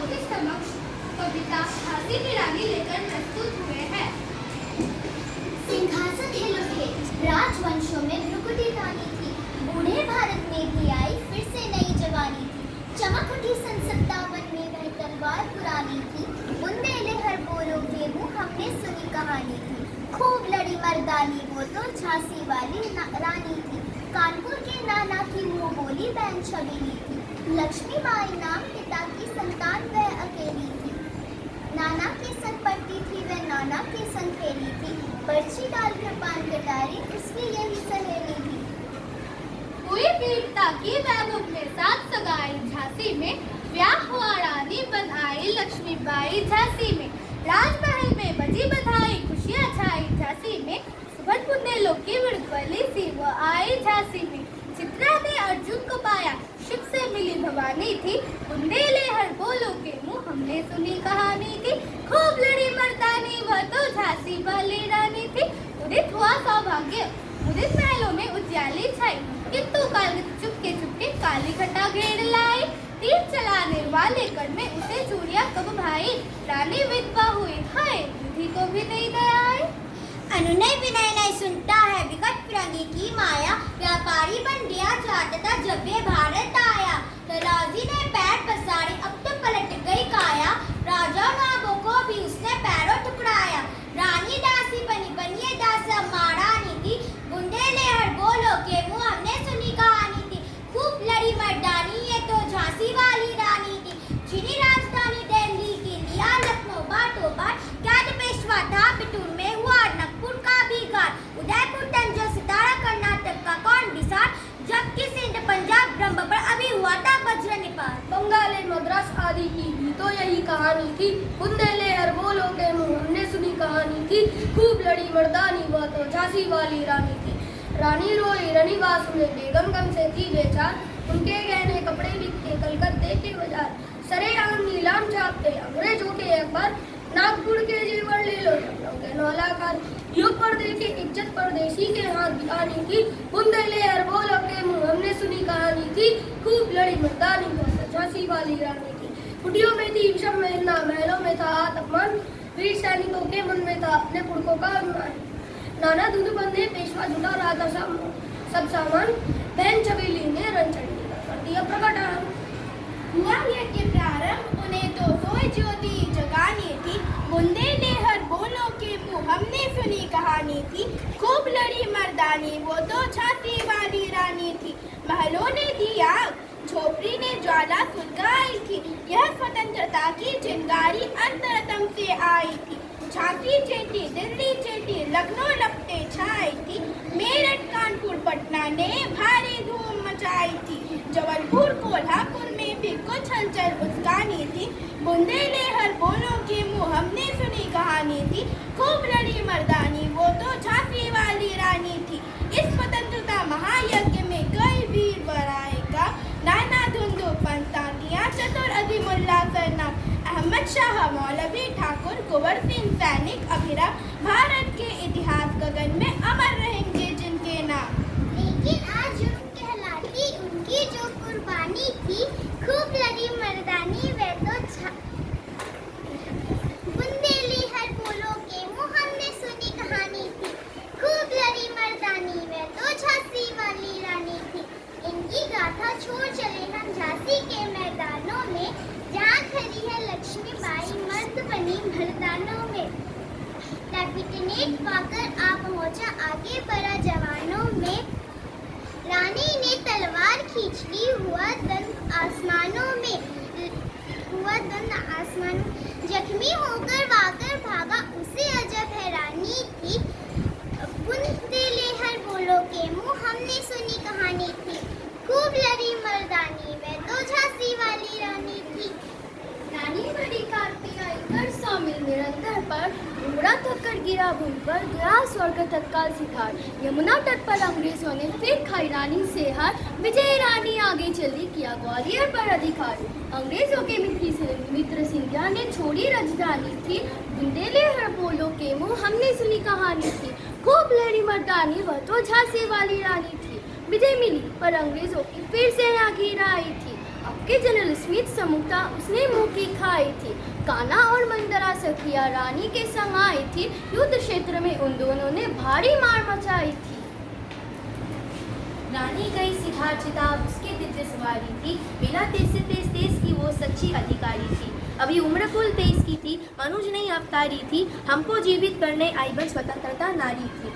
आपके समक्ष कविता झांसी की रानी लेकर प्रस्तुत हुए हैं। सिंहासन हिलोगे, राजवंशों में भ्रुकुटी रानी थी, बूढ़े भारत में भी आई फिर से नई जवानी थी। चमक उठी सन 57 में वह तलवार पुरानी थी, बुंदेले हर बोलों के मुँह हमने सुनी कहानी थी। खूब लड़ी मर्दानी वो तो झांसी वाली रानी थी, कानपुर के नाना की मुँह बोली बहन छबीली थी। लक्ष्मीबाई नाम पिता की संतान वह अकेली थी, नाना के संग पढ़ती थी वह नाना के संग खेली थी। पर्ची डालकर पान कटारी उसकी यही सहेली थी। हुई वीरता की वैभव के साथ सगाई झांसी में, ब्याह हुआ रानी बन आई लक्ष्मीबाई झांसी में। राजमहल में बजी बधाई खुशियां छाई झांसी में, सुबह बुंदेलों की विड़बली सी वो आई झांसी में। चित्रा ने अर्जुन को पाया शिव से मिली भवानी थी, बुंदेले हर बोलों के मुँह हमने सुनी कहानी थी। खूब लड़ी मर्दानी वह तो झांसी वाली रानी थी, उदित हुआ सौभाग्य उदित महलों में उजियाली छाई, किंतु काल चुपके चुपके काली घटा घेर लाई। तीर चलाने वाले कण में उसे चूड़िया कब भाई, रानी विधवा हुई हाय विधि को भी नहीं दया आई। अनुनय विनय नहीं सुनता है विकट फिरंगी की माया, व्यापारी बन गया चाटता जब वे भारत आया। तराजी ने पैर पसारे अब तो पलट गई काया, राजा नागों को भी उसने पैरों टुकराया। रानी दासी बनी बनिए दास महारानी थी, बुंदेले हर बोलो के मुँह हमने सुनी कहानी थी। खूब लड़ी मर्दानी ये तो झांसी वाली रानी थी, चीनी राजधानी दिल्ली की लिया लखनऊ बाटो बाट। कैद पेशवा था बिटूर में हुआ नागपुर का भी घाट, उदयपुर तंजौर सितारा कर्नाटक का कौन बिसार, जबकि सिंध पंजाब ब्रह्म पर अभी हुआ था वज्र निपात। बंगाली मद्रास आदि की भी तो यही कहानी थी, बुंदेले हर बोलों के मुँह हमने सुनी कहानी थी। खूब लड़ी मर्दानी वह तो झांसी वाली रानी थी, रानी रोई रनिवास में बेगम गम से थी बेचार, उनके गहने कपड़े बिकते कलकत्ते के बाजार। सरेआम नीलाम छापते अंग्रेजों के अखबार, नागपुर के जीवन ले लो लखनऊ के नौलाकार। युग पर्दे की इज्जत परदेसी के हाथ बिकानी थी, बुंदेले हर बोलों के मुँह हमने सुनी कहानी थी। खूब लड़ी मर्दानी वह तो झांसी वाली रानी थी, कुटियों में थी विषम महना, महलों में था आत्ममान, वीर सैनिकों के मन में था अपने पुरखों का अभिमान। नाना दूध बंधे पेशवा जुटा रहा था सब सामान, बहन छबीली ने रणचंडी का कर दिया प्रकट। हुआ यज्ञ प्रारंभ उन्हें तो सोई ज्योति जगानी थी, बुंदेले हर बोलों के मुँह हमने सुनी कहानी थी। खूब लड़ी मर्दानी वो तो झांसी वाली रानी थी, महलों ने दी आग झोपड़ी ने ज्वाला सुलगाई थी। यह स्वतंत्रता की चिंगारी अंतरतम से आई थी, झांसी चेटी दिल्ली चेटी लखनऊ लपटे छाई थी। मेरठ कानपुर पटना ने भारी धूम मचाई थी, जबलपुर कोल्हापुर में भी कुछ हलचल उस्कानी थी, बुंदेले हर बोलों के मुँह हमने सुनी कहानी थी। खूब लड़ी मर्दानी वो तो झांसी वाली रानी थी, इस स्वतंत्रता महायज्ञ में कई वीर बराएगा, नाना धुंधु पंताकियाँ चतुर अजीमुल्ला सरनाम, अहमद शाह मौलवी ठाकुर कुंवर सिंह सैनिक अभिराम, भारत के इतिहास गगन में अमर रहेंगे जिनके नाम। लेकिन आज जुर्म कहलाती उनकी जो कुर्बानी थी, खूब लड़ी मर्दानी वह तो बुंदेली हर बोलों के मुँह हमने सुनी कहानी थी। खूब लड़ी मर्दानी वह तो झांसी वाली रानी थी, इनकी गाथा छोड़ चले हम झांसी के मैदानों में, जहाँ खड़ी है लक्ष्मीबाई मर्द बनी मर्दानों में। लेफ्टिनेंट पाकर आ पहुँचा आगे बढ़ा जवानों में, रानी ने तलवार खींच ली हुआ दंड आसमानों में, जख्मी होकर वाकर भागा उसे अजब हैरानी थी, बुंदेले हर बोलों के मुँह हमने सुनी कहानी थी। खूब लड़ी मर्दानी वह तो झांसी वाली रानी थी। रानी बड़ी कार्तिक आई कर शामिल निरंतर पर, उमड़ा तक कर गिरा भूमि पर, गया स्वर्ग तक का शिखार। यमुना तट पर अंग्रेजों ने फिर खाई रानी से हार, विजय रानी आगे चली किया ग्वालियर पर अधिकार। अंग्रेजों के मित्र सिंधिया ने छोड़ी राजधानी थी, बुंदेले हर बोलों के मुँह हमने सुनी कहानी थी। खूब लड़ी मर्दानी वह तो झांसी वाली रानी थी, विजय मिली पर अंग्रेजों की फिर सेना घिर आई थी। आपके जनरल स्मिथ सम्मुखता उसने मुंह की खाई थी। कान्हा और मंदरा सखिया रानी के संग आई थी। युद्ध क्षेत्र में उन दोनों ने भारी मार मचाई थी। रानी गई सिद्धार्थ चिताब उसकी दिव्य सवारी थी। बिना तेज से तेज की वो सच्ची अधिकारी थी। अभी उम्र कुल 23 की थी, अनुज नहीं अवतारी थी। हमको जीवित करने आई बन स्वतंत्रता नारी थी।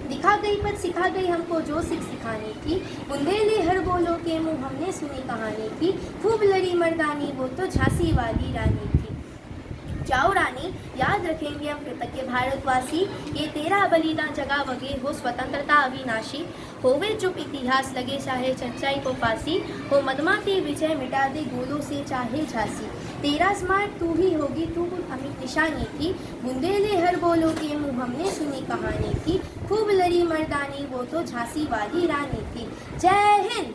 दिखा गई पद सिखा गई हमको जो सिखानी थी। बुंदेली हर बोलो के मुँह हमने सुनी कहानी थी। खूब लड़ी मर्दानी वो तो झांसी वाली रानी थी। जाओ रानी, याद रखेंगे हम कृतज्ञ भारतवासी। ये तेरा बलिदान जगा वगे हो स्वतंत्रता अविनाशी। होवे चुप इतिहास लगे चाहे सच्चाई को फांसी। हो मदमाती विजय मिटा दे गोलों से चाहे झांसी। तेरा स्मारक तू ही होगी, तू अमिट निशानी थी। बुंदेले हर बोलो के मुँह हमने सुनी कहानी थी। खूब लड़ी मर्दानी वो तो झांसी वाली रानी थी। जय हिंद।